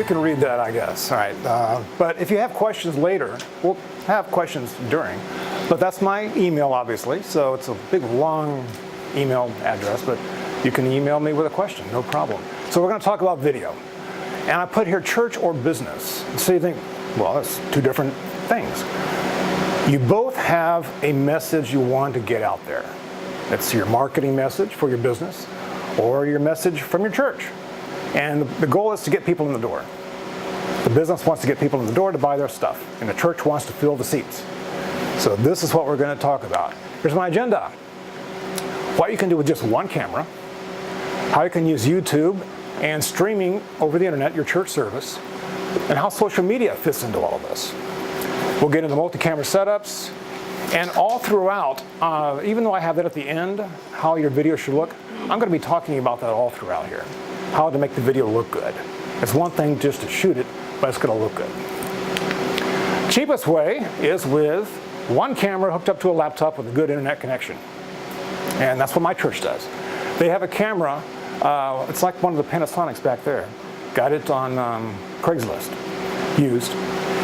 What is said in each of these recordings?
can read that, I guess. All right. But if you have questions later, we'll have questions during. But that's my email, obviously. So it's a big, long email address. But you can email me with a question, no problem. So we're going to talk about video. And I put here church or business. So you think, well, that's two different things. You both have a message you want to get out there. It's your marketing message for your business or your message from your church. And the goal is to get people in the door. The business wants to get people in the door to buy their stuff, and the church wants to fill the seats. So this is what we're going to talk about. Here's my agenda. What you can do with just one camera, how you can use YouTube and streaming over the internet, your church service, and how social media fits into all of this. We'll get into multi-camera setups, and all throughout, even though I have that at the end, how your video should look, I'm going to be talking about that all throughout here. How to make the video look good. It's one thing just to shoot it, but it's going to look good. Cheapest way is with one camera hooked up to a laptop with a good internet connection. And that's what my church does. They have a camera, it's like one of the Panasonics back there. Got it on Craigslist, used,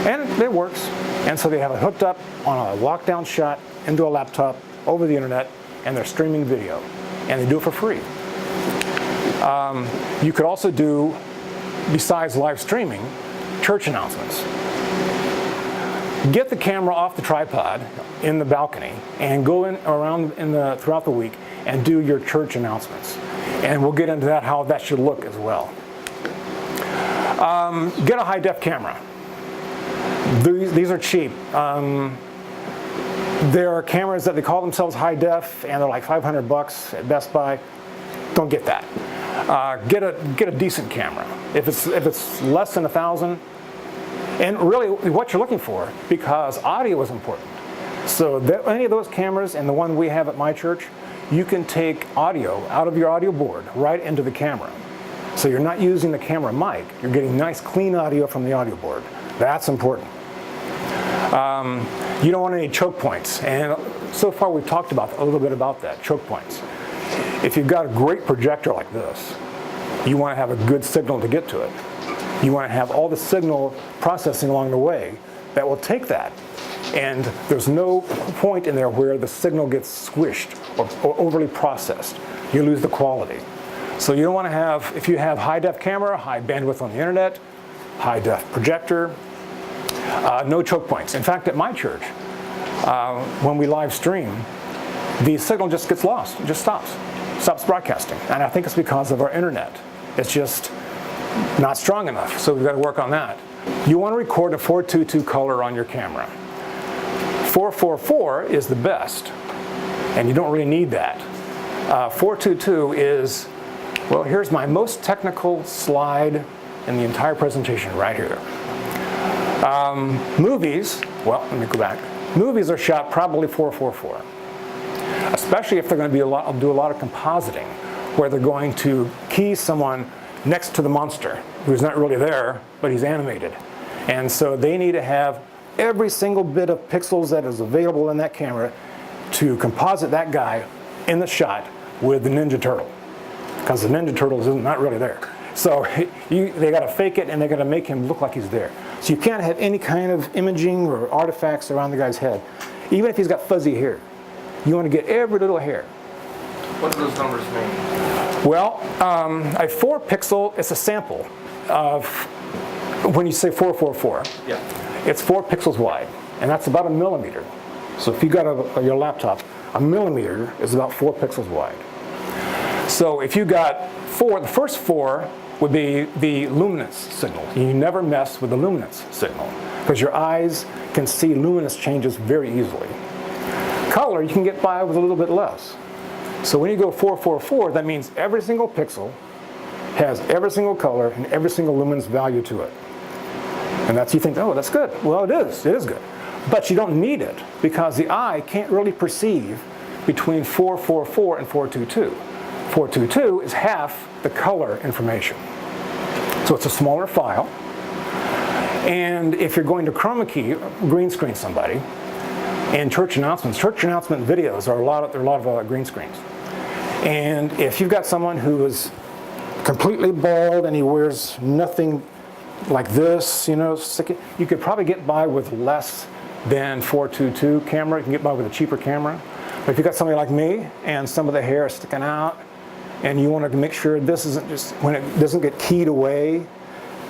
and it works. And so they have it hooked up on a lockdown shot into a laptop over the internet, and they're streaming video. And they do it for free. You could also do, besides live streaming, church announcements. Get the camera off the tripod in the balcony and go around throughout the week and do your church announcements. And we'll get into that, how that should look as well. Get a high-def camera. These are cheap. There are cameras that they call themselves high-def, and they're like $500 at Best Buy. Don't get that. Get a decent camera. If it's less than $1,000, and really what you're looking for, because audio is important. So any of those cameras and the one we have at my church, you can take audio out of your audio board right into the camera. So you're not using the camera mic. You're getting nice, clean audio from the audio board. That's important. You don't want any choke points, and so far we've talked about a little bit about that, choke points. If you've got a great projector like this, you want to have a good signal to get to it. You want to have all the signal processing along the way that will take that. And there's no point in there where the signal gets squished or overly processed. You lose the quality. So you don't want to have, if you have high-def camera, high bandwidth on the internet, high-def projector, no choke points. In fact, at my church, when we live stream, the signal just gets lost. It just stops broadcasting. And I think it's because of our internet. It's just not strong enough, so we've got to work on that. You want to record a 422 color on your camera. 444 is the best, and you don't really need that. 422 is, well, here's my most technical slide in the entire presentation right here. Movies, well, let me go back. Movies are shot probably 444, especially if they're going to do a lot of compositing, where they're going to key someone next to the monster who's not really there, but he's animated. And so they need to have every single bit of pixels that is available in that camera to composite that guy in the shot with the Ninja Turtle, because the Ninja Turtle is not really there. So they got to fake it, and they got to make him look like he's there. So you can't have any kind of imaging or artifacts around the guy's head, even if he's got fuzzy hair. You want to get every little hair. What do those numbers mean? Well, a 4 pixel is a sample of, when you say 444, yeah, it's 4 pixels wide, and that's about 1 millimeter. So if you got your laptop, 1 millimeter is about 4 pixels wide. So if you got 4, the first 4 would be the luminance signal. You never mess with the luminance signal, because your eyes can see luminance changes very easily. Color, you can get by with a little bit less. So when you go 444, that means every single pixel has every single color and every single luminance value to it. And that's, you think, oh, that's good. Well, it is good. But you don't need it, because the eye can't really perceive between 444 and 422. 422 is half the color information. So it's a smaller file. And if you're going to chroma key, green screen somebody, and church announcement videos are a lot of green screens. And if you've got someone who is completely bald and he wears nothing like this, you know, you could probably get by with less than 422 camera. You can get by with a cheaper camera. But if you got somebody like me and some of the hair is sticking out, and you want to make sure this isn't just when it doesn't get keyed away,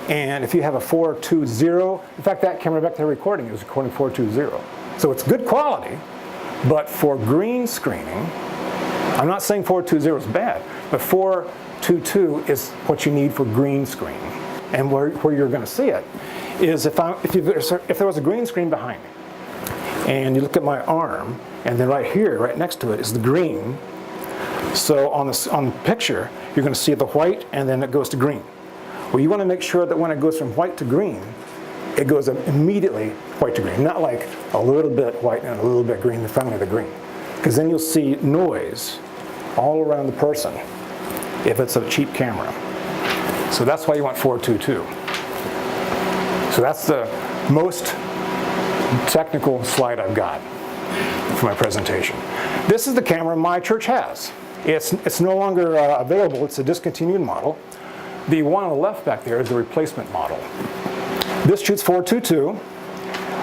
and if you have a 420, in fact, that camera back there recording is recording 420, so it's good quality. But for green screening, I'm not saying 420 is bad, but 422 is what you need for green screening. And where you're going to see it is if there was a green screen behind me, and you look at my arm, and then right here, right next to it, is the green. So on the picture, you're going to see the white, and then it goes to green. Well, you want to make sure that when it goes from white to green, it goes immediately white to green, not like a little bit white and a little bit green, finally the green. Because then you'll see noise all around the person if it's a cheap camera. So that's why you want 422. So that's the most technical slide I've got for my presentation. This is the camera my church has. It's no longer available. It's a discontinued model. The one on the left back there is the replacement model. This shoots 422,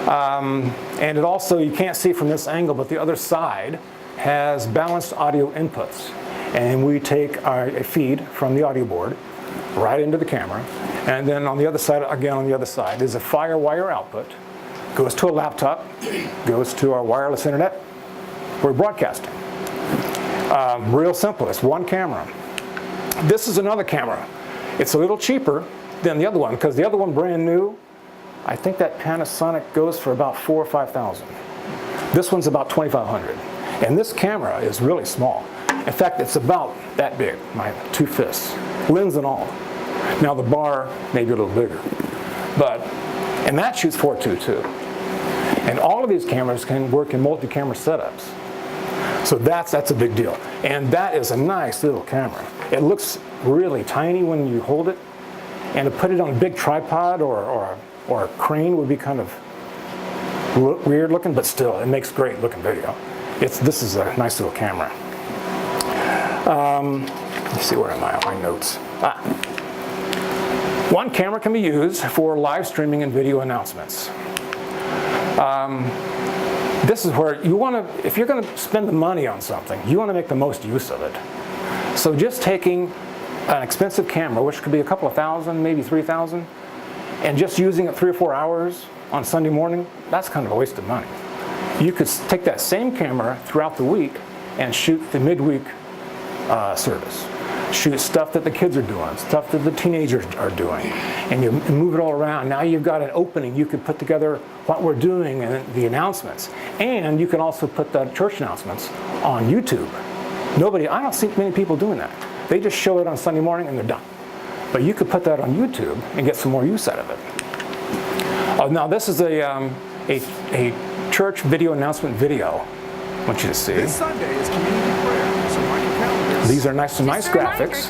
and it also, you can't see from this angle, but the other side has balanced audio inputs. And we take a feed from the audio board right into the camera, and then on the other side, again on the other side, is a FireWire output, goes to a laptop, goes to our wireless internet. We're broadcasting. Real simple, it's one camera. This is another camera. It's a little cheaper than the other one, because the other one, brand new, I think that Panasonic goes for about $4,000 or $5,000. This one's about $2,500. And this camera is really small. In fact, it's about that big, my 2 fists, lens and all. Now the bar may be a little bigger, and that shoots 422. And all of these cameras can work in multi-camera setups. So that's a big deal. And that is a nice little camera. It looks really tiny when you hold it, and to put it on a big tripod or a crane would be kind of weird looking, but still, it makes great looking video. This is a nice little camera. Let's see, where am I on my notes? One camera can be used for live streaming and video announcements. This is where you want to, if you're going to spend the money on something, you want to make the most use of it. So just taking an expensive camera, which could be a couple of thousand, maybe 3,000, and just using it 3 or 4 hours on Sunday morning, that's kind of a waste of money. You could take that same camera throughout the week and shoot the midweek service. Shoot stuff that the kids are doing, stuff that the teenagers are doing, and you move it all around. Now you've got an opening. You can put together what we're doing and the announcements. And you can also put the church announcements on YouTube. I don't see many people doing that. They just show it on Sunday morning and they're done. But you could put that on YouTube and get some more use out of it. Now this is a church video announcement video. I want you to see. This Sunday is community prayer, so mark your calendars. These are nice graphics.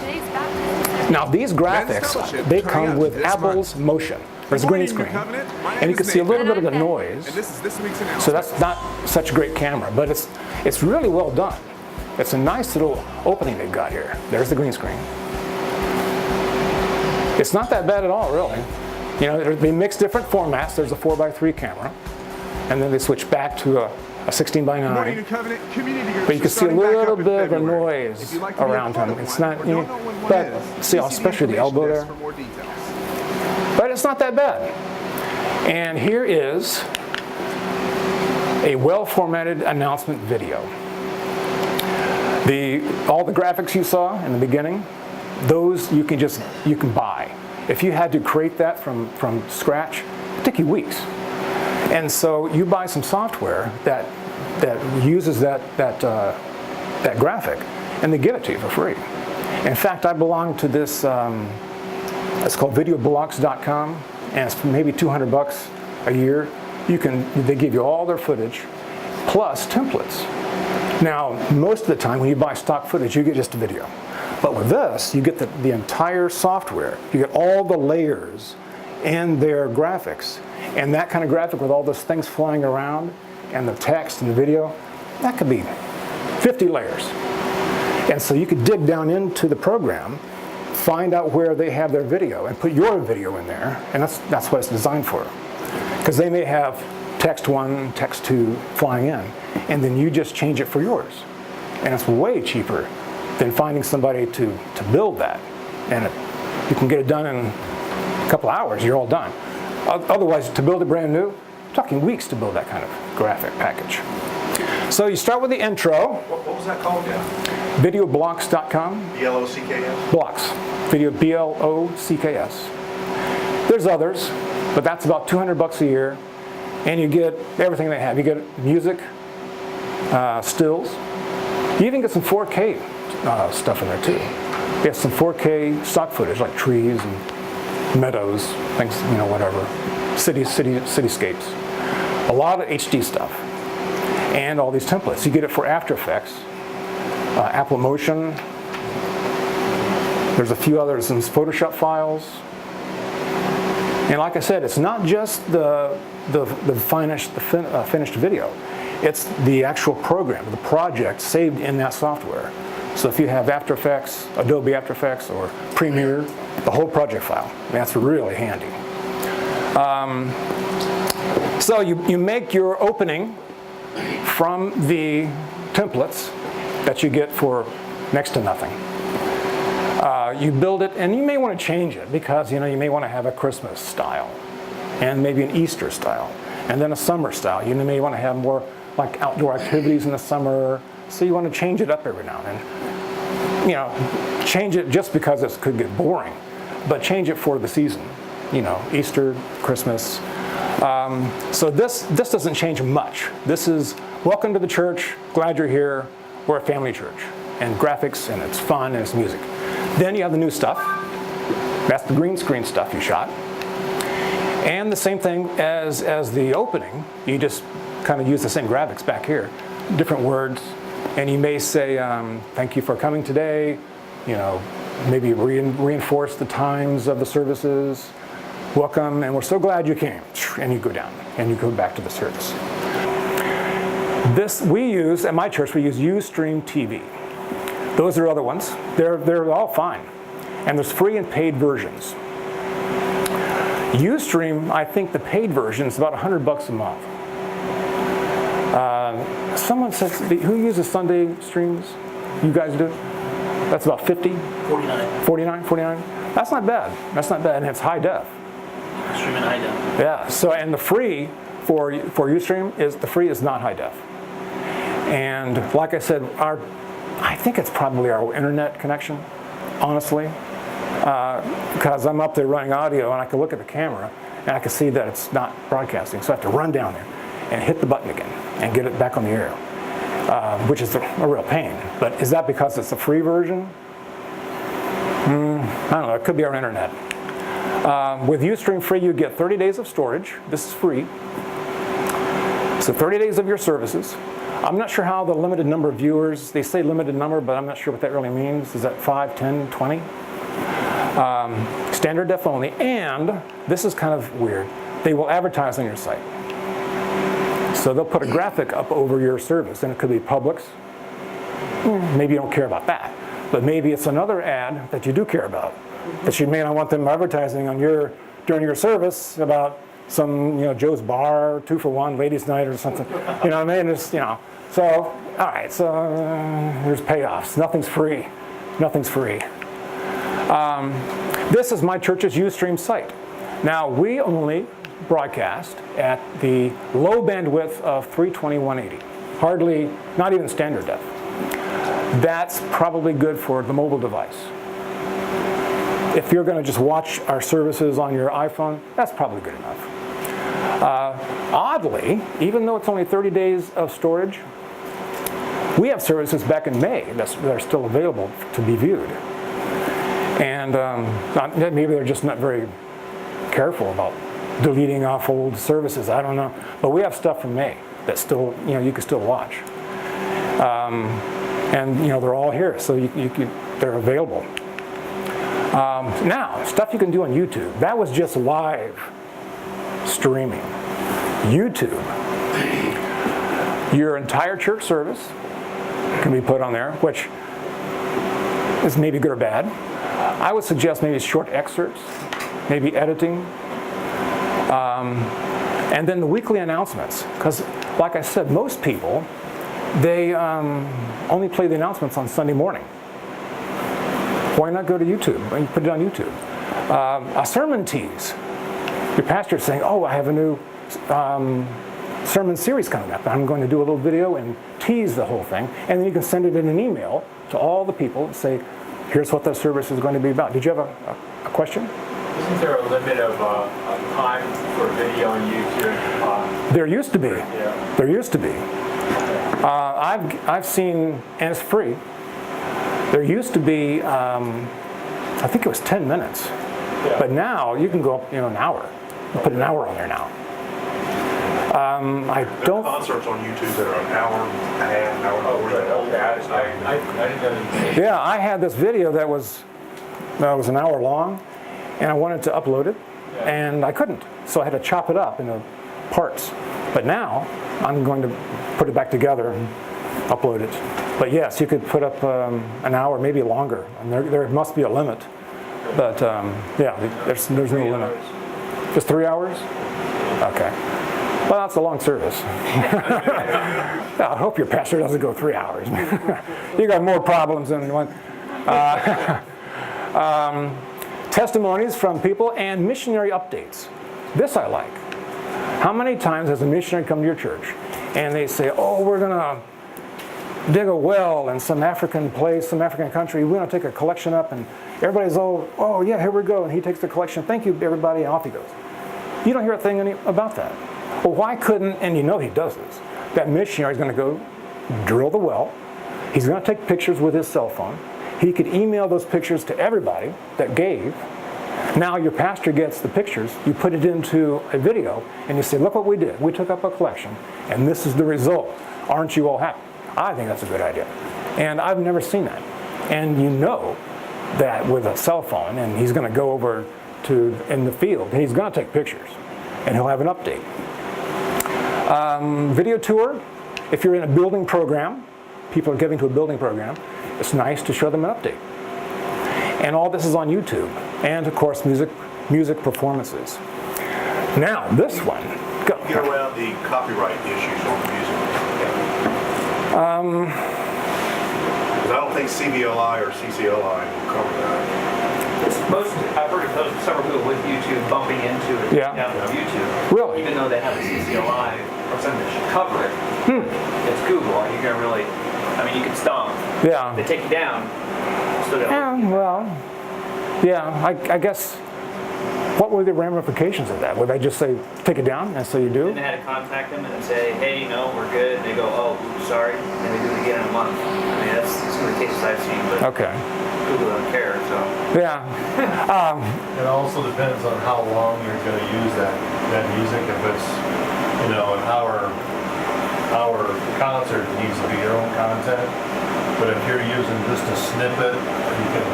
Now these graphics, they come with Apple's Motion. There's a green screen. And you can see a little bit of the noise. And this is this week's announcement. So that's not such a great camera, but it's really well done. It's a nice little opening they've got here. There's the green screen. It's not that bad at all, really. You know, they mix different formats. There's a 4x3 camera, and then they switch back to a 16:9. Morning New Covenant community groups But you can are see a starting back little up in bit of February. noise If you'd like to be a around part them. of It's one, not, or you don't know, know when one but is, see, please especially the information elbow desk there. for more details. But it's not that bad. And here is a well-formatted announcement video. All the graphics you saw in the beginning, those you can buy. If you had to create that from scratch, it'd take you weeks. And so you buy some software that uses that graphic, and they give it to you for free. In fact, I belong to this. It's called videoblocks.com, and it's maybe $200 a year. They give you all their footage, plus templates. Now, most of the time when you buy stock footage, you get just a video. But with this, you get the entire software. You get all the layers and their graphics. And that kind of graphic with all those things flying around and the text and the video, that could be 50 layers. And so you could dig down into the program, find out where they have their video and put your video in there, and that's what it's designed for. Because they may have text 1, text 2 flying in, and then you just change it for yours. And it's way cheaper than finding somebody to build that. And you can get it done in a couple hours, you're all done. Otherwise, to build it brand new, talking weeks to build that kind of graphic package. So you start with the intro. What was that called again? Videoblocks.com. BLOCKS? Blocks. Video BLOCKS. There's others, but that's about $200 a year, and you get everything they have. You get music, stills. You even get some 4K stuff in there too. You get some 4K stock footage like trees and meadows, things, whatever, cityscapes. A lot of HD stuff, and all these templates. You get it for After Effects, Apple Motion. There's a few others, some Photoshop files. And like I said, it's not just the finished video. It's the actual program, the project saved in that software. So if you have After Effects, Adobe After Effects, or Premiere, the whole project file. That's really handy. So you make your opening from the templates that you get for next to nothing. You build it, and you may want to change it because you may want to have a Christmas style, and maybe an Easter style, and then a summer style. You may want to have more like outdoor activities in the summer, so you want to change it up every now and then. Change it just because it could get boring, but change it for the season. Easter, Christmas. So this doesn't change much. This is welcome to the church. Glad you're here. We're a family church, and graphics, and it's fun, and it's music. Then you have the new stuff. That's the green screen stuff you shot. And the same thing as the opening. You just kind of use the same graphics back here, different words, and you may say, thank you for coming today. Maybe reinforce the times of the services. Welcome, and we're so glad you came. And you go down, and you go back to the service. At my church, we use Ustream TV. Those are other ones. They're all fine. And there's free and paid versions. Ustream, I think the paid version is about $100 a month. Someone says, who uses Sunday streams? You guys do? That's about 50? 49. 49? That's not bad. And it's high def. Stream in high def. Yeah, so, and the free for Ustream is not high def. And like I said, I think it's probably our internet connection, honestly, because I'm up there running audio and I can look at the camera and I can see that it's not broadcasting. So I have to run down there and hit the button again and get it back on the air, which is a real pain. But is that because it's a free version? I don't know, it could be our internet. With Ustream Free, you get 30 days of storage. This is free. So 30 days of your services. I'm not sure how the limited number of viewers, they say limited number, but I'm not sure what that really means. Is that 5, 10, 20? Standard def only, and this is kind of weird. They will advertise on your site. So they'll put a graphic up over your service, and it could be Publix. Maybe you don't care about that, but maybe it's another ad that you do care about, that you may not want them advertising on during your service about some, Joe's Bar, 2-for-1, ladies' night or something. What I mean? It's, So, all right, so there's payoffs. Nothing's free. This is my church's Ustream site. Now, we only broadcast at the low bandwidth of 320, 180. Hardly, not even standard def. That's probably good for the mobile device. If you're going to just watch our services on your iPhone, that's probably good enough. Oddly, even though it's only 30 days of storage, we have services back in May that are still available to be viewed. And maybe they're just not very careful about deleting off old services, I don't know. But we have stuff from May that still, you can still watch. And they're all here, so they're available. Now, stuff you can do on YouTube. That was just live streaming. YouTube. Your entire church service can be put on there, which is maybe good or bad. I would suggest maybe short excerpts, maybe editing, and then the weekly announcements. Because, like I said, most people, they only play the announcements on Sunday morning. Why not go to YouTube and put it on YouTube? A sermon tease. Your pastor is saying, oh, I have a new sermon series coming up. I'm going to do a little video and tease the whole thing. And then you can send it in an email to all the people and say, here's what the service is going to be about. Did you have a question? Isn't there a limit of time for video on YouTube? There used to be. Yeah. There used to be. I've seen, and it's free. There used to be, I think it was 10 minutes. Yeah. But now you can go up, an hour. You put an hour on there now. I don't. Concerts on YouTube that are an hour and a half, an hour and a quarter. Okay, I didn't know. Yeah, I had this video that was an hour long, and I wanted to upload it, and I couldn't. So I had to chop it up into parts. But now I'm going to put it back together and upload it. But yes, you could put up an hour, maybe longer. And there must be a limit. But yeah, there's no limit. Just 3 hours? Okay. Well, that's a long service. I hope your pastor doesn't go 3 hours. You got more problems than one. Testimonies from people and missionary updates. This I like. How many times has a missionary come to your church and they say, oh, we're going to dig a well in some African place, some African country. We're going to take a collection up, and everybody's all, oh yeah, here we go. And he takes the collection. Thank you, everybody, and off he goes. You don't hear a thing about that. Well, why couldn't, and you know he does this, that missionary is going to go drill the well. He's going to take pictures with his cell phone. He could email those pictures to everybody that gave. Now your pastor gets the pictures, you put it into a video, and you say, look what we did. We took up a collection, and this is the result. Aren't you all happy? I think that's a good idea. And I've never seen that. And you know that with a cell phone, and he's going to go over to in the field, and he's going to take pictures, and he'll have an update. Video tour, if you're in a building program, people are getting to a building program, it's nice to show them an update. And all this is on YouTube. And of course, music performances. Now, this one, go. Get around the copyright issues on the music. Because I don't think CBLI or CCLI will cover that. I've heard of several people with YouTube bumping into it Yeah. down on YouTube. Really? Even though they have a CCLI or something that should cover it. It's Google. Are you going to really, you can stomp. Yeah. They take you down. Still got I guess, what were the ramifications of that? Would they just say, take it down, and so you do? Then they had to contact them and say, hey, no, we're good. And they go, oh, oops, sorry. And they do it again in a month. That's some of the cases I've seen, but Okay. Google don't care, so. Yeah. It also depends on how long you're going to use that music. If it's, an hour concert, it needs to be your own content. But if you're using just a snippet, you can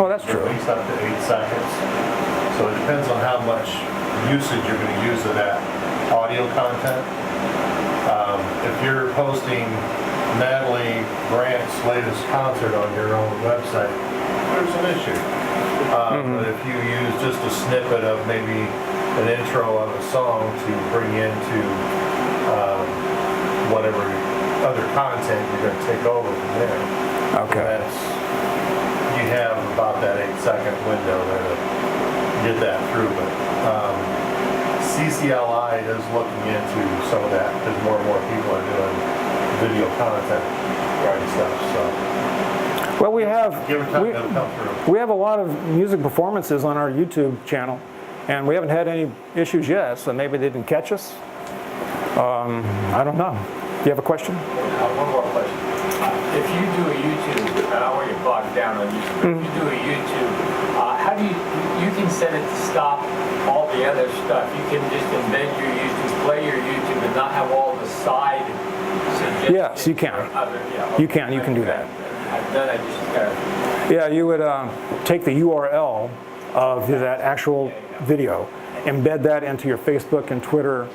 That's true. release up to 8 seconds. So it depends on how much usage you're going to use of that audio content. If you're posting Natalie Grant's latest concert on your own website, there's an issue. But if you use just a snippet of maybe an intro of a song to bring into whatever other content you're going to take over from there, Okay. you have about that 8-second window there to get that through. But CCLI is looking into some of that because more and more people are doing video content and stuff. So Well, we have give it time, it'll come through. we have a lot of music performances on our YouTube channel, and we haven't had any issues yet, so maybe they didn't catch us. I don't know. Do you have a question? One more question. If you do a YouTube, and I want you to bog down on YouTube, if you do a YouTube, how do you can set it to stop all the other stuff. You can just embed your YouTube, play your YouTube, and not have all the side suggestions. Yes, you can. You can do that. I've done it, just gotta. Yeah, you would take the URL of that actual video, embed that into your Facebook and Twitter,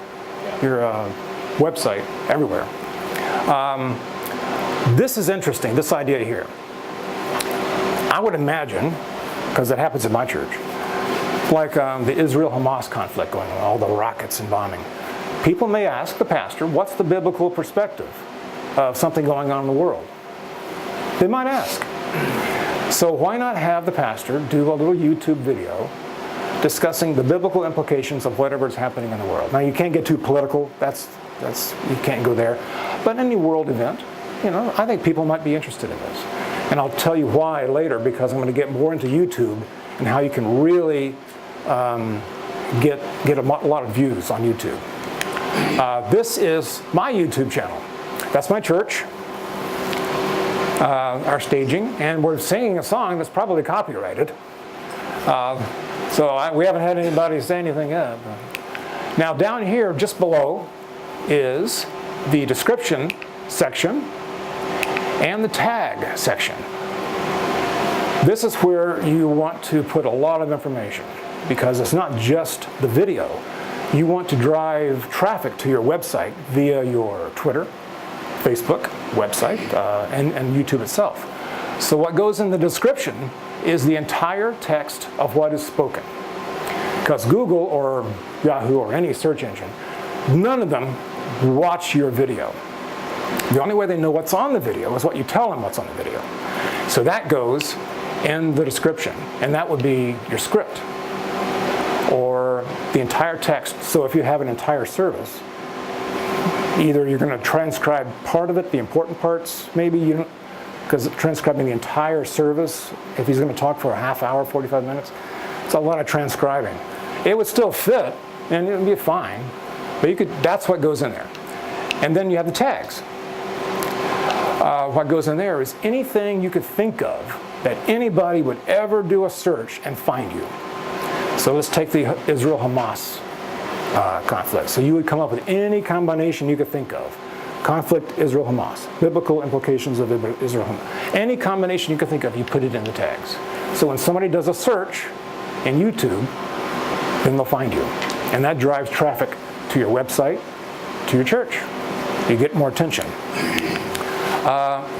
your website, everywhere. This is interesting, this idea here. I would imagine, because it happens in my church, like the Israel-Hamas conflict going on, all the rockets and bombing. People may ask the pastor, what's the biblical perspective of something going on in the world? They might ask. So why not have the pastor do a little YouTube video discussing the biblical implications of whatever is happening in the world? Now, you can't get too political. That's you can't go there. But any world event, I think people might be interested in this. And I'll tell you why later, because I'm going to get more into YouTube and how you can really get a lot of views on YouTube. This is my YouTube channel. That's my church, our staging, and we're singing a song that's probably copyrighted. We haven't had anybody say anything yet. Now down here, just below, is the description section and the tag section. This is where you want to put a lot of information, because it's not just the video. You want to drive traffic to your website via your Twitter, Facebook, website, and YouTube itself. So what goes in the description is the entire text of what is spoken. Because Google or Yahoo or any search engine, none of them watch your video. The only way they know what's on the video is what you tell them what's on the video. So that goes in the description, and that would be your script or the entire text. So if you have an entire service, either you're going to transcribe part of it, the important parts, maybe because transcribing the entire service, if he's going to talk for a half hour, 45 minutes, it's a lot of transcribing. It would still fit, and it would be fine, but that's what goes in there. And then you have the tags. What goes in there is anything you could think of that anybody would ever do a search and find you. So let's take the Israel-Hamas conflict. So you would come up with any combination you could think of. Conflict, Israel-Hamas. Biblical implications of Israel-Hamas. Any combination you could think of, you put it in the tags. So when somebody does a search in YouTube, then they'll find you. And that drives traffic to your website, to your church. You get more attention.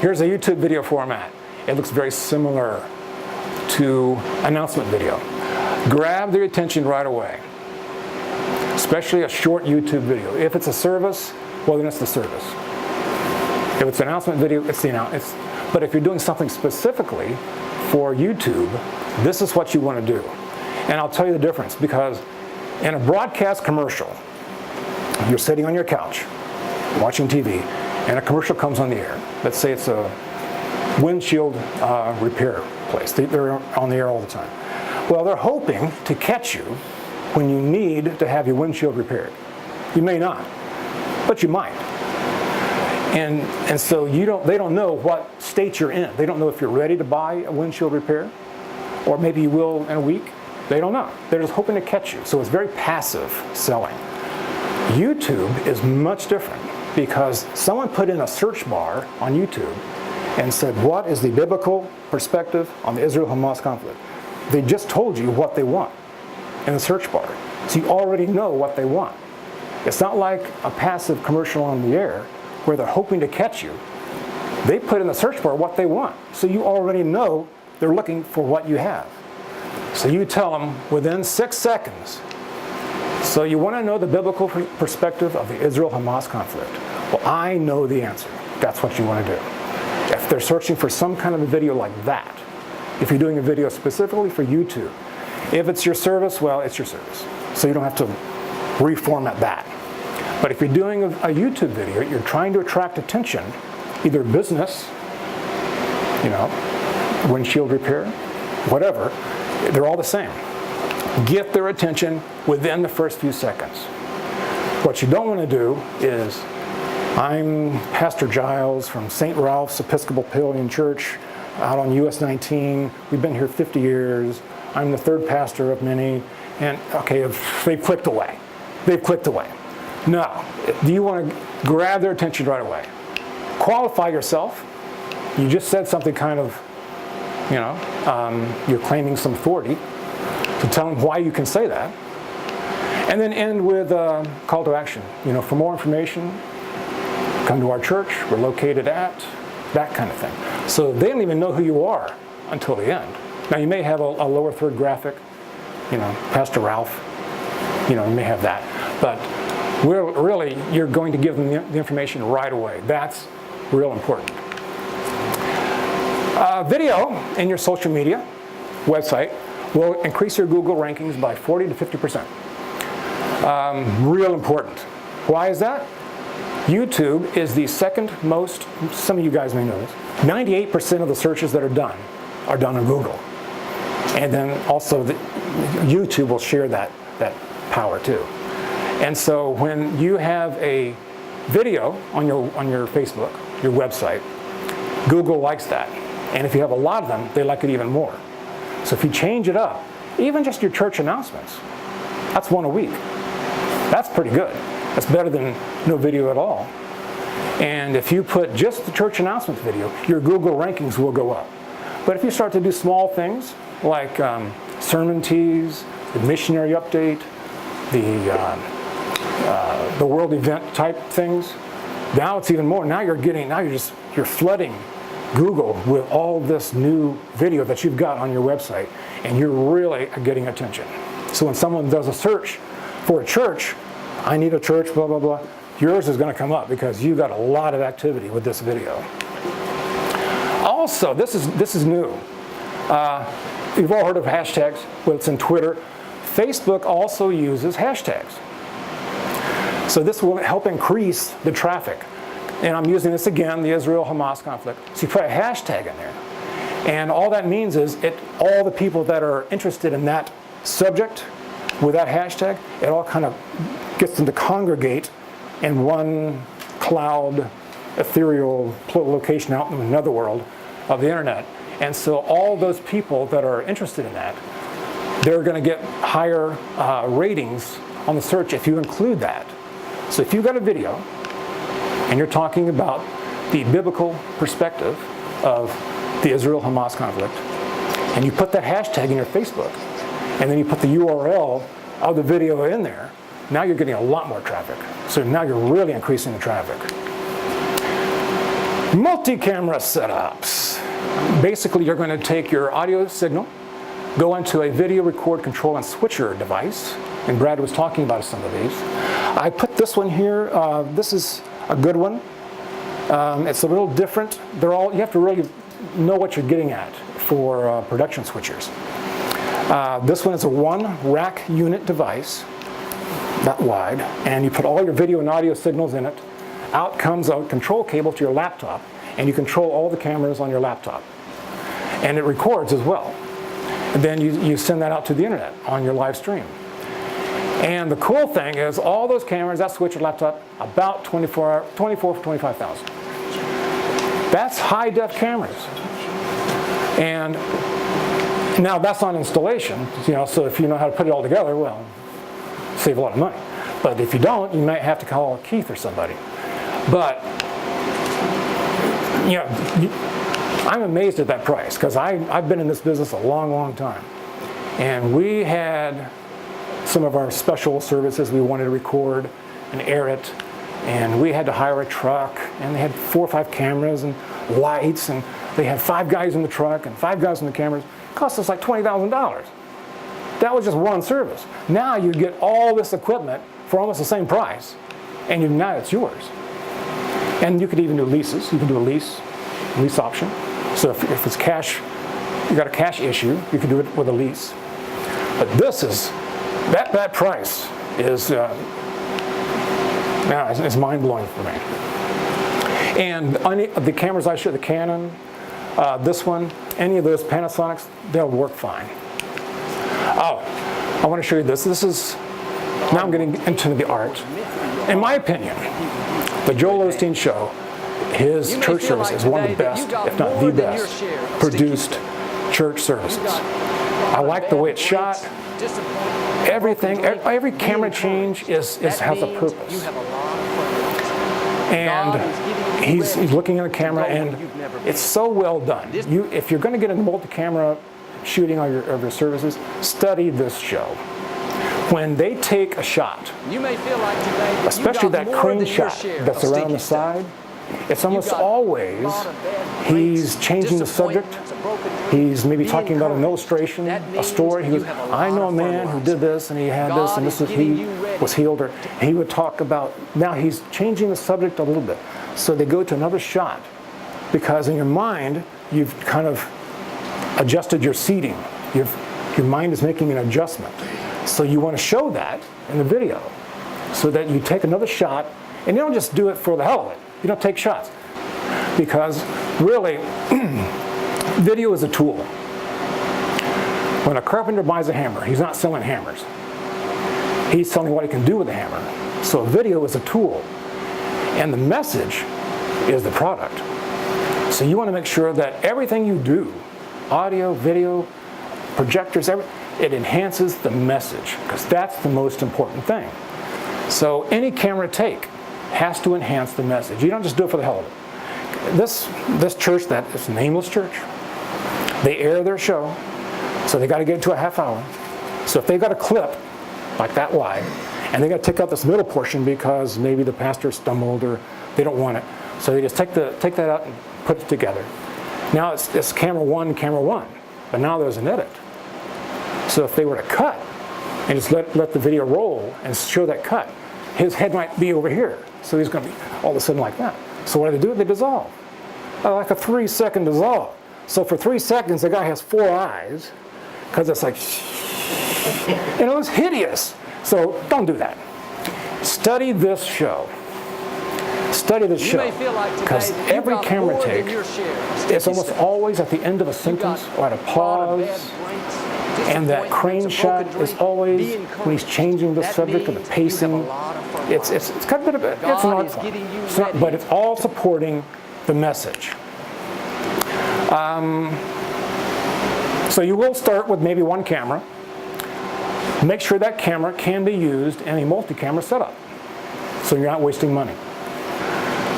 Here's a YouTube video format. It looks very similar to announcement video. Grab their attention right away, especially a short YouTube video. If it's a service, well, then it's the service. If it's an announcement video, it's the announcement. But if you're doing something specifically for YouTube, this is what you want to do. And I'll tell you the difference, because in a broadcast commercial, you're sitting on your couch watching TV, and a commercial comes on the air. Let's say it's a windshield repair place. They're on the air all the time. Well, they're hoping to catch you when you need to have your windshield repaired. You may not, but you might. And so they don't know what state you're in. They don't know if you're ready to buy a windshield repair, or maybe you will in a week. They don't know. They're just hoping to catch you. So it's very passive selling. YouTube is much different, because someone put in a search bar on YouTube and said, what is the biblical perspective on the Israel-Hamas conflict? They just told you what they want in the search bar. So you already know what they want. It's not like a passive commercial on the air where they're hoping to catch you. They put in the search bar what they want. So you already know they're looking for what you have. So you tell them within 6 seconds. So you want to know the biblical perspective of the Israel-Hamas conflict. Well, I know the answer. That's what you want to do. If they're searching for some kind of a video like that, if you're doing a video specifically for YouTube, if it's your service, well, it's your service. So you don't have to reformat that. But if you're doing a YouTube video, you're trying to attract attention, either business, windshield repair, whatever, they're all the same. Get their attention within the first few seconds. What you don't want to do is, I'm Pastor Giles from St. Ralph's Episcopalian Church out on US 19. We've been here 50 years. I'm the third pastor of many. And okay, they've clicked away. They've clicked away. No, you want to grab their attention right away. Qualify yourself. You just said something kind of, you're claiming some authority to tell them why you can say that. And then end with a call to action. For more information, come to our church. We're located at, that kind of thing. So they don't even know who you are. until the end. Now you may have a lower third graphic, you know, Pastor Ralph, you know, you may have that. But really, you're going to give them the information right away. That's real important. Video in your social media website will increase your Google rankings by 40 to 50%. Real important. Why is that? YouTube is the second most, some of you guys may know this, 98% of the searches that are done on Google. And then also YouTube will share that power too. And so when you have a video on your Facebook, your website, Google likes that. And if you have a lot of them, they like it even more. So if you change it up, even just your church announcements, that's one a week. That's pretty good. That's better than no video at all. And if you put just the church announcements video, your Google rankings will go up. But if you start to do small things like sermon teas, the missionary update, the world event type things, now it's even more. Now you're flooding Google with all this new video that you've got on your website, and you're really getting attention. So when someone does a search for a church, I need a church, blah, blah, blah, yours is going to come up because you've got a lot of activity with this video. Also, this is new. You've all heard of hashtags, whether it's in Twitter. Facebook also uses hashtags. So this will help increase the traffic. And I'm using this again, the Israel-Hamas conflict. So you put a hashtag in there. And all that means is all the people that are interested in that subject with that hashtag, it all kind of gets them to congregate in one cloud, ethereal location out in another world of the internet. And so all those people that are interested in that, they're going to get higher ratings on the search if you include that. So if you've got a video and you're talking about the biblical perspective of the Israel-Hamas conflict, and you put that hashtag in your Facebook, and then you put the URL of the video in there, now you're getting a lot more traffic. So now you're really increasing the traffic. Multi-camera setups. Basically, you're going to take your audio signal, go into a video record, control, and switcher device, and Brad was talking about some of these. I put this one here. This is a good one. It's a little different. You have to really know what you're getting at for production switchers. This one is a one rack unit device, that wide, and you put all your video and audio signals in it. Out comes a control cable to your laptop, and you control all the cameras on your laptop. And it records as well. And then you send that out to the internet on your live stream. And the cool thing is all those cameras, that switcher laptop, about 24 for 25,000. That's high def cameras. And now that's on installation, so if you know how to put it all together, well, save a lot of money. But if you don't, you might have to call Keith or somebody. But I'm amazed at that price because I've been in this business a long, long time. And we had some of our special services we wanted to record and air it, and we had to hire a truck, and they had 4 or 5 cameras and lights, and they had 5 guys in the truck and 5 guys in the cameras. It cost us like $20,000. That was just one service. Now you get all this equipment for almost the same price, and now it's yours. And you could even do leases. You can do a lease option. So if it's cash, you got a cash issue, you can do it with a lease. But this is, that price is, it's mind-blowing for me. And the cameras I showed, the Canon, this one, any of those Panasonics, they'll work fine. Oh, I want to show you this. Now I'm getting into the art. In my opinion, the Joel Osteen Show, his church service is one of the best, if not the best, produced church services. I like the way it's shot. Everything, every camera change has a purpose. And he's looking at the camera, and it's so well done. If you're going to get into multi-camera shooting of your services, study this show. When they take a shot, especially that crane shot that's around the side, it's almost always he's changing the subject. He's maybe talking about an illustration, a story. He goes, I know a man who did this and he had this and this is he was healed. Or he would talk about, now he's changing the subject a little bit. So they go to another shot because in your mind, you've kind of adjusted your seating. Your mind is making an adjustment. So you want to show that in the video so that you take another shot and you don't just do it for the hell of it. You don't take shots. Because really, video is a tool. When a carpenter buys a hammer, he's not selling hammers. He's selling what he can do with the hammer. So a video is a tool. And the message is the product. So you want to make sure that everything you do, audio, video, projectors, it enhances the message, because that's the most important thing. So any camera take has to enhance the message. You don't just do it for the hell of it. This church, that is Nameless Church, they air their show, so they got to get to a half hour. So if they got a clip like that wide, and they got to take out this middle portion because maybe the pastor stumbled or they don't want it, so they just take that out and put it together. Now it's camera one, but now there's an edit. So if they were to cut and just let the video roll and show that cut, his head might be over here. So he's going to be all of a sudden like that. So what do? They dissolve. Like a 3-second dissolve. So for 3 seconds, the guy has 4 eyes because it's like, and it was hideous. So don't do that. Study this show. Study this show. Because every camera take, it's almost always at the end of a sentence or at a pause. And that crane shot is always when he's changing the subject or the pacing. It's got a bit of it. It's an art form, but it's all supporting the message. So you will start with maybe one camera. Make sure that camera can be used in a multi-camera setup, so you're not wasting money.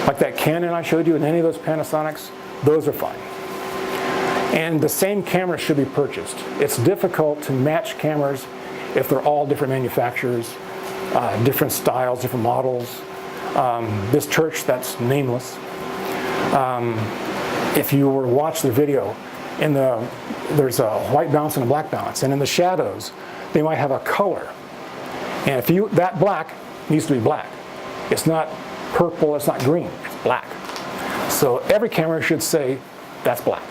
Like that Canon I showed you and any of those Panasonics, those are fine. And the same camera should be purchased. It's difficult to match cameras if they're all different manufacturers, different styles, different models. This church that's nameless, if you were to watch the video, there's a white balance and a black balance, and in the shadows, they might have a color. And that black needs to be black. It's not purple, it's not green, it's black. So every camera should say, that's black.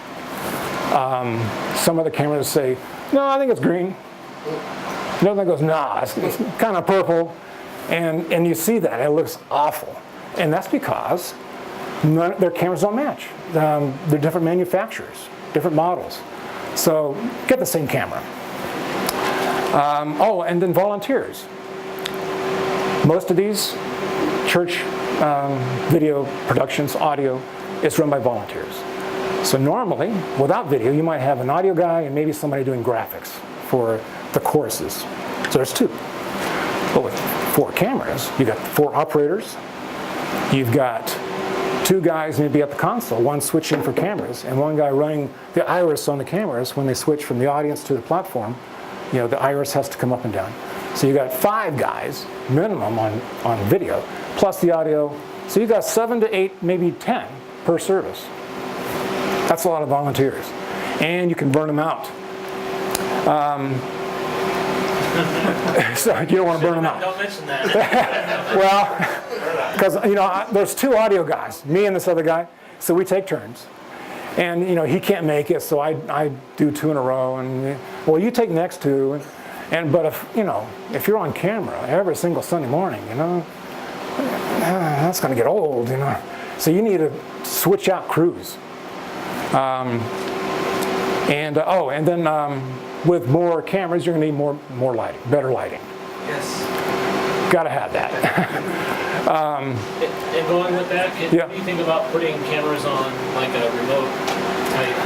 Some other cameras say, no, I think it's green. Another one goes, nah, it's kind of purple. And you see that, it looks awful. And that's because their cameras don't match. They're different manufacturers, different models. So get the same camera. And then volunteers. Most of these church video productions, audio, is run by volunteers. So normally, without video, you might have an audio guy and maybe somebody doing graphics for the choruses. So there's 2. But with 4 cameras, you've got 4 operators. You've got 2 guys maybe at the console, one switching for cameras, and one guy running the iris on the cameras when they switch from the audience to the platform. You know, the iris has to come up and down. So you've got 5 guys minimum on video, plus the audio. So you've got 7 to 8, maybe 10 per service. That's a lot of volunteers. And you can burn them out. So you don't want to burn them out. Don't mention that. Well, because there's 2 audio guys, me and this other guy, so we take turns. And he can't make it, so I do 2 in a row. And well, you take next 2. But if you're on camera every single Sunday morning, that's going to get old. So you need to switch out crews. And then with more cameras, you're going to need more lighting, better lighting. Yes. Got to have that. And going with that, what do you think about putting cameras on like a remote type?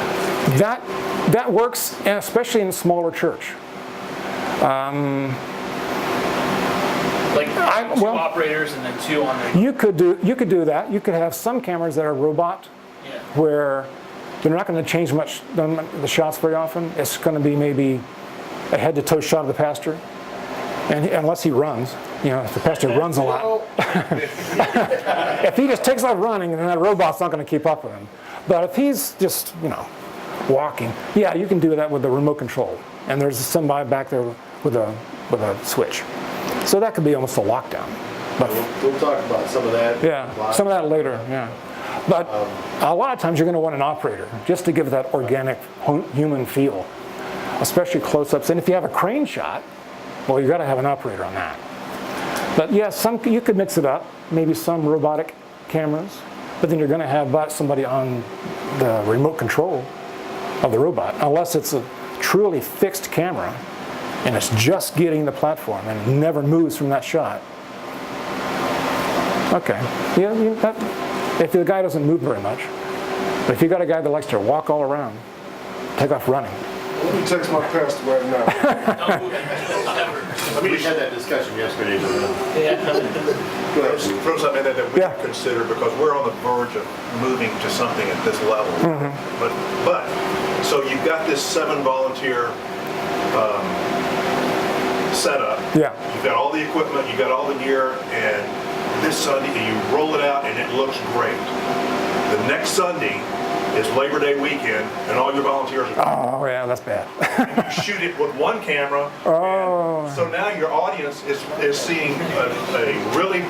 That works, especially in a smaller church. Like 2 operators and then 2 on the. You could do that. You could have some cameras that are robot, where they're not going to change much the shots very often. It's going to be maybe a head-to-toe shot of the pastor, and unless he runs, if the pastor runs a lot. If he just takes off running, then that robot's not going to keep up with him. But if he's just, walking, yeah, you can do that with the remote control. And there's somebody back there with a switch. So that could be almost a lockdown. But We'll talk about some of that. yeah, some of that later, yeah. But a lot of times you're going to want an operator just to give it that organic human feel, especially close-ups. And if you have a crane shot, well, you've got to have an operator on that. But yeah, you could mix it up, maybe some robotic cameras, but then you're going to have somebody on the remote control of the robot, unless it's a truly fixed camera and it's just getting the platform and it never moves from that shot. Okay, if the guy doesn't move very much, but if you got a guy that likes to walk all around, take off running. Let me text my pastor right now. We had that discussion yesterday. Throw something in there that we Yeah. can consider, because we're on the verge of moving to something at this level. But so you've got this 7 volunteer setup. Yeah. You've got all the equipment, you've got all the gear, and this Sunday you roll it out and it looks great. The next Sunday is Labor Day weekend, and all your volunteers are Oh yeah, that's bad. shoot it with one camera. Oh. And so now your audience is seeing a really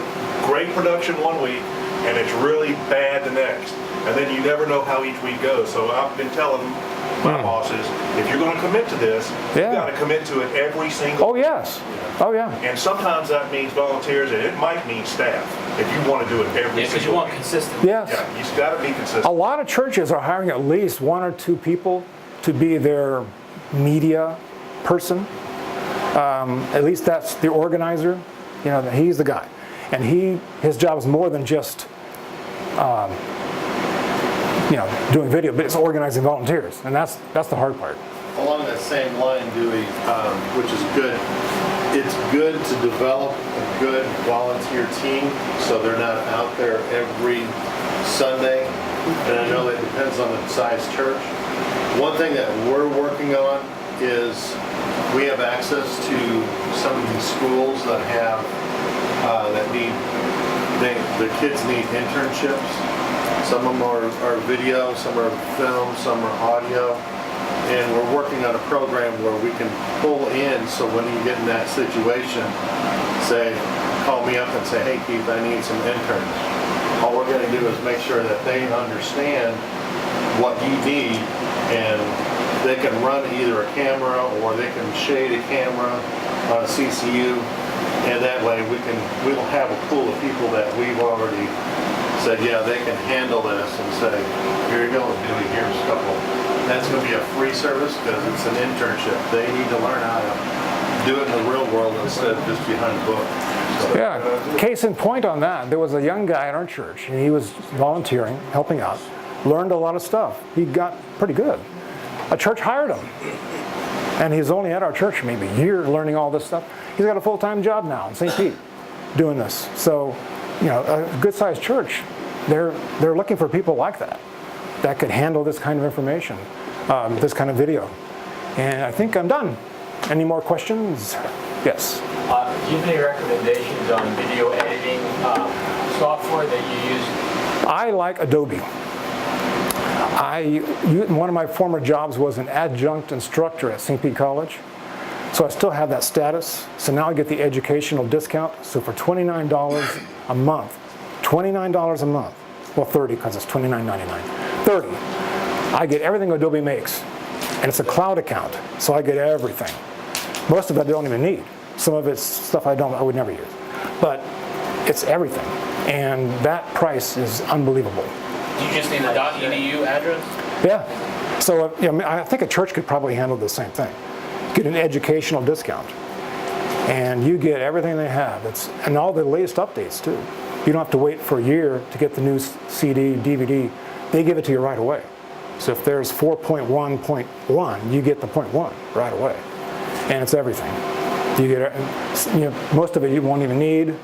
great production one week, and it's really bad the next. And then you never know how each week goes. So I've been telling my bosses, if you're going to commit to this, Yeah. you've got to commit to it every single. Oh yes. Oh yeah. And sometimes that means volunteers, and it might mean staff, if you want to do it every Yeah, because you single want week. consistency. Yes. Yeah, you've got to be consistent. A lot of churches are hiring at least 1 or 2 people to be their media person. At least that's the organizer. He's the guy, and his job is more than just doing video, but it's organizing volunteers, and that's the hard part. Along that same line, Dewey, which is good, it's good to develop a good volunteer team so they're not out there every Sunday. And I know that depends on the size church. One thing that we're working on is we have access to some of these schools that have, the kids need internships. Some of them are video, some are film, some are audio. And we're working on a program where we can pull in, so when you get in that situation, call me up and say, hey Keith, I need some interns. All we're going to do is make sure that they understand what you need, and they can run either a camera or they can shade a camera on a CCU, and that way we'll have a pool of people that we've already said, yeah, they can handle this, and say, here you go, Dewey, here's a couple. That's going to be a free service because it's an internship. They need to learn how to do it in the real world instead of just behind a book. So, Yeah. Case in point on that, there was a young guy at our church, and he was volunteering, helping out, learned a lot of stuff. He got pretty good. A church hired him, and he's only at our church maybe a year learning all this stuff. He's got a full-time job now in St. Pete doing this. So, a good-sized church, they're looking for people like that could handle this kind of information, this kind of video. And I think I'm done. Any more questions? Yes. Do you have any recommendations on video editing software that you use? I like Adobe. One of my former jobs was an adjunct instructor at St. Pete College. So I still have that status. So now I get the educational discount. So for $29 a month, $29 a month, well, 30 because it's $29.99. 30. I get everything Adobe makes, and it's a cloud account, so I get everything. Most of it I don't even need. Some of it's stuff I would never use, but it's everything, and that price is unbelievable. Do you just need a .edu address? Yeah. So I think a church could probably handle the same thing. Get an educational discount, and you get everything they have. And all the latest updates too. You don't have to wait for a year to get the new CD, DVD. They give it to you right away. So if there's 4.1.1, you get the 0.1 right away. And it's everything. You get, most of it you won't even need.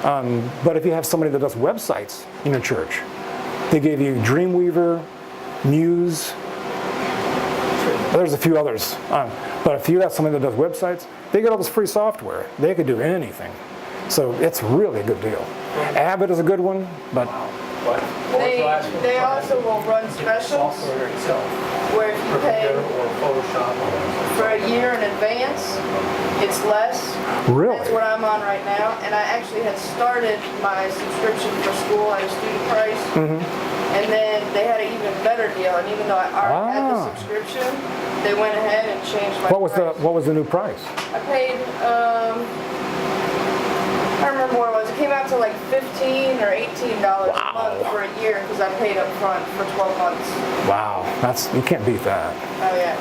But if you have somebody that does websites in a church, they give you Dreamweaver, Muse. There's a few others. But if you have somebody that does websites, they get all this free software. They could do anything. So it's really a good deal. Avid is a good one, but What was the last one? They also will run specials Software itself. where if you pay Or Photoshop. for a year in advance, it's less. Really? That's what I'm on right now, and I actually had started my subscription for school at a student price. And then they had an even better deal, and even though I already had Ah. the subscription, they went ahead and changed my what was price. the new price? I paid, I don't remember what it was. It came out to like $15 or $18 a month for a year because I paid up front for 12 months. Wow, you can't beat that. Oh yeah.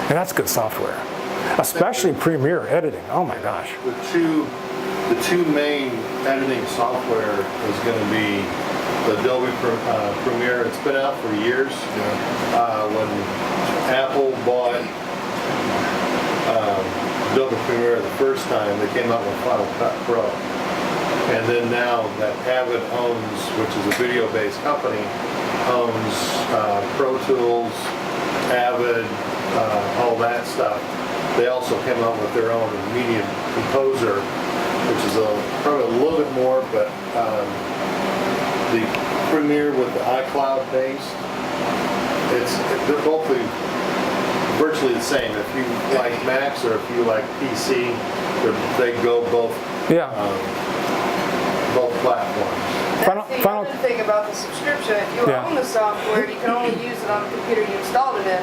And that's good software, especially Premiere editing. Oh my gosh. The two main editing software is going to be the Adobe Premiere. It's been out for years. When Apple bought Adobe Premiere the first time, they came out with Final Cut Pro. And then now that Avid owns, which is a video-based company, owns Pro Tools, Avid, all that stuff. They also came out with their own Media Composer, which is probably a little bit more, but the Premiere with the iCloud based, they're both virtually the same. If you like Macs or if you like PC, they go both both platforms. That's the other thing about the subscription. If you own the software, you can only use it on the computer you installed it in.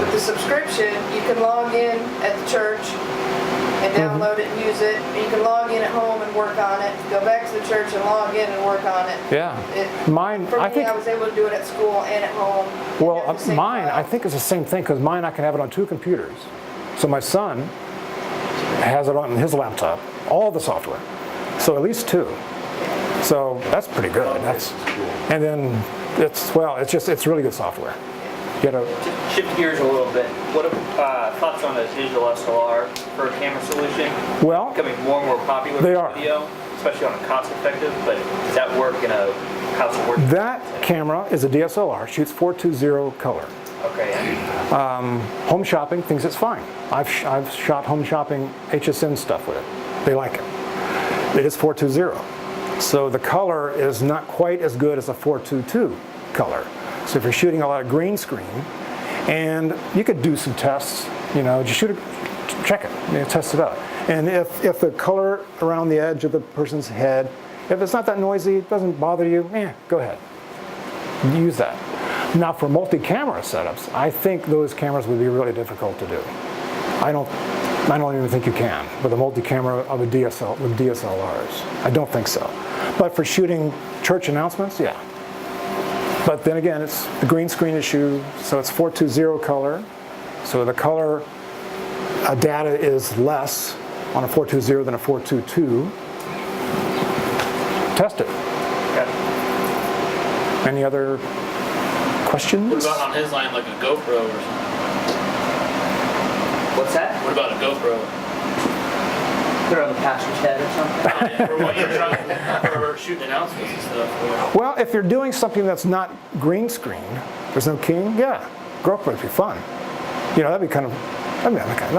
With the subscription, you can log in at the church and download it and use it. You can log in at home and work on it. Go back to the church and log in and work on it. Yeah. Mine, For me, I think. I was able to do it at school and at home. Well, and at the same mine, file. I think it's the same thing because mine I can have it on 2 computers. So my son has it on his laptop, all the software. So at least 2. So that's pretty good. And then it's really good software. You gotta, Shift gears a little bit. What are thoughts on a digital SLR for a camera solution? well, Becoming more and more popular They for are. video, especially on a cost-effective. But does that work in a house of work? that camera is a DSLR, shoots 420 color. Okay. Home shopping thinks it's fine. I've shot home shopping HSN stuff with it. They like it. It is 420. So the color is not quite as good as a 422 color. So if you're shooting a lot of green screen, and you could do some tests, just shoot it, check it, test it out. And if the color around the edge of the person's head, if it's not that noisy, it doesn't bother you, go ahead. Use that. Now for multi-camera setups, I think those cameras would be really difficult to do. I don't even think you can with a multi-camera of a DSL with DSLRs. I don't think so. But for shooting church announcements, yeah. But then again, it's the green screen issue, so it's 420 color. So the color data is less on a 420 than a 422. Test it. Okay. Any other questions? What about on his line, like a GoPro or something? What's that? What about a GoPro? Put it on the pastor's head or something? For what you're trying, for shooting announcements and stuff. Well, if you're doing something that's not green screen, there's no keying, GoPro would be fun. That'd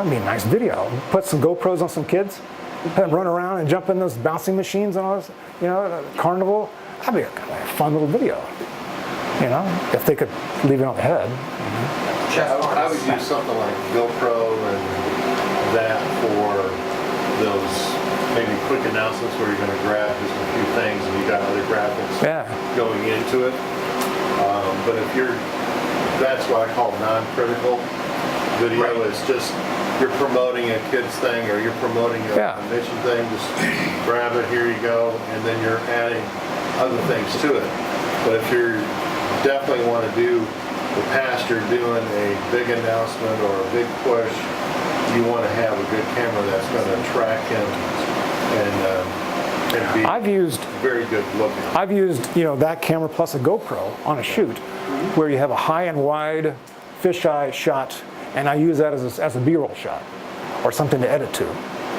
be a nice video. Put some GoPros on some kids, have them run around and jump in those bouncing machines and all this, carnival. That'd be a fun little video. If they could leave it on the head. I would use something like GoPro and that for those maybe quick announcements where you're going to grab just a few things and you got other graphics going into it. But that's what I call non-critical video. It's just you're promoting a kid's thing or you're promoting a mission thing. Just grab it, here you go, and then you're adding other things to it. But if you definitely want to do the pastor doing a big announcement or a big push, you want to have a good camera that's going to track him and be very good looking. I've used that camera plus a GoPro on a shoot where you have a high and wide fisheye shot, and I use that as a B-roll shot or something to edit to.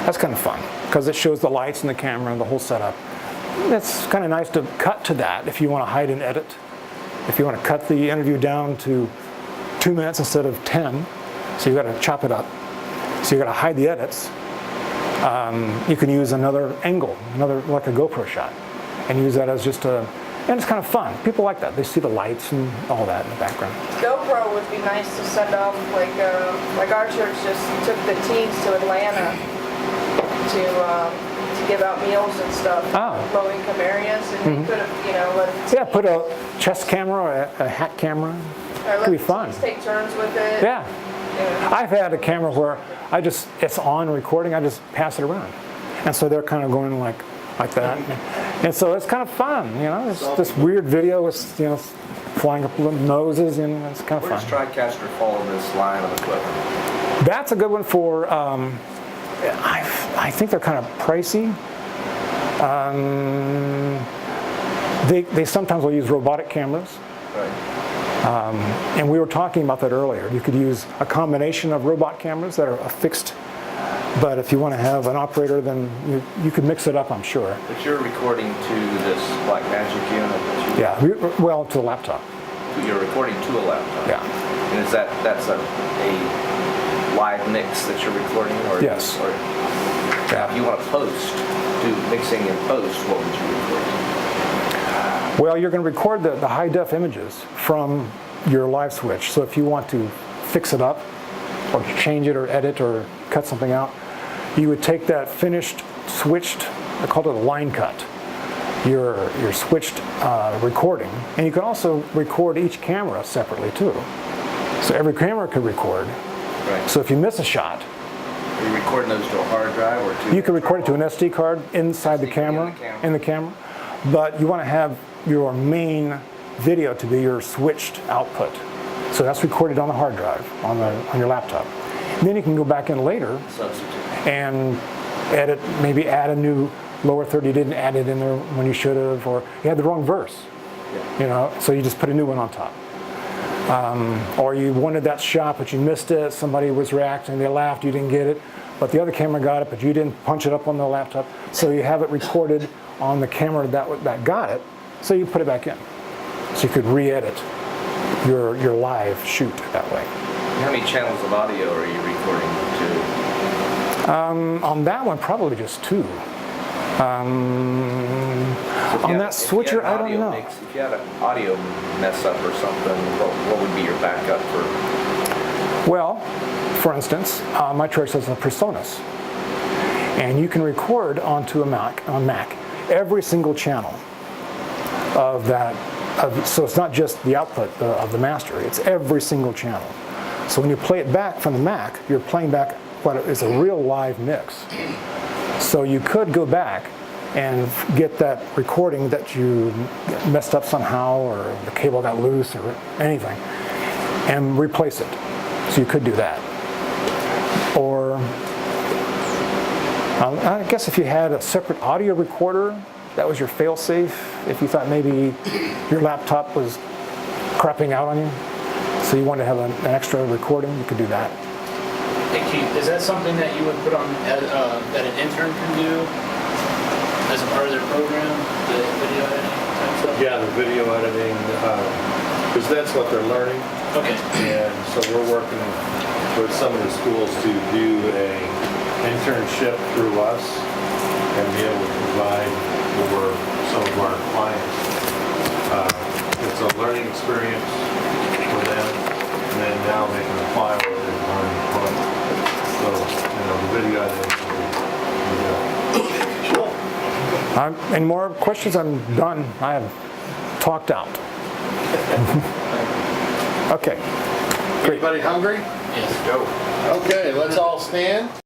That's kind of fun because it shows the lights and the camera and the whole setup. It's kind of nice to cut to that if you want to hide and edit. If you want to cut the interview down to 2 minutes instead of 10, so you got to chop it up. So you got to hide the edits. You can use another angle, like a GoPro shot, and use that as just a, and it's kind of fun. People like that. They see the lights and all that in the background. GoPro would be nice to send off, like our church just took the teens to Atlanta to give out meals and stuff in low-income areas, and they could have, let Yeah, put a chest camera or a hat camera. or let Could be the fun. teens take turns with it. Yeah. Yeah. I've had a camera where it's on recording, I just pass it around. And so they're kind of going like that. And so it's kind of fun, it's this weird video with, flying up little noses, and it's kind of Where fun. does TriCaster fall in this line of equipment? That's a good one for, I think they're kind of pricey. They sometimes will use robotic cameras. Right. And we were talking about that earlier. You could use a combination of robot cameras that are affixed, but if you want to have an operator, then you could mix it up, I'm sure. But you're recording to this Blackmagic unit that you... Yeah, well, to a laptop. You're recording to a laptop? Yeah. And is that's a live mix that you're recording? Or Yes. Or, if you want to do mixing in post, what would you record? Well, you're going to record the high-def images from your live switch. So if you want to fix it up or change it or edit or cut something out, you would take that finished, switched, I call it a line cut, your switched recording. And you can also record each camera separately too. So every camera could record. Right. So if you miss a shot, Are you recording those to a hard drive or to... you can record it to an SD card inside the camera, in the camera. But you want to have your main video to be your switched output. So that's recorded on the hard drive, on your laptop. And then you can go back in later Substitute. and edit, maybe add a new lower third. You didn't add it in there when you should have, or you had the wrong verse. Yeah. So you just put a new one on top. Or you wanted that shot, but you missed it. Somebody was reacting, they laughed, you didn't get it. But the other camera got it, but you didn't punch it up on the laptop. So you have it recorded on the camera that got it. So you put it back in. So you could re-edit your live shoot that way. How many channels of audio are you recording to? On that one, probably just 2. On that switcher, I don't know. If you had an audio mess up or something, what would be your backup for? Well, for instance, my church has a PreSonus. And you can record onto a Mac every single channel of that. So it's not just the output of the master, it's every single channel. So when you play it back from the Mac, you're playing back what is a real live mix. So you could go back and get that recording that you messed up somehow, or the cable got loose, or anything, and replace it. So you could do that. Or I guess if you had a separate audio recorder, that was your fail-safe. If you thought maybe your laptop was crapping out on you, so you wanted to have an extra recording, you could do that. Hey Keith, is that something that you would put on that an intern can do as a part of their program, the video editing type stuff? Yeah, the video editing, because that's what they're learning. Okay. And so we're working with some of the schools to do a internship through us and be able to provide for some of our clients. It's a learning experience for them, and then now they can apply what they've learned from it. So, the video editing will be Any more questions? I'm done. I have talked out. Okay. Everybody hungry? Yes. Go. Okay, let's all stand.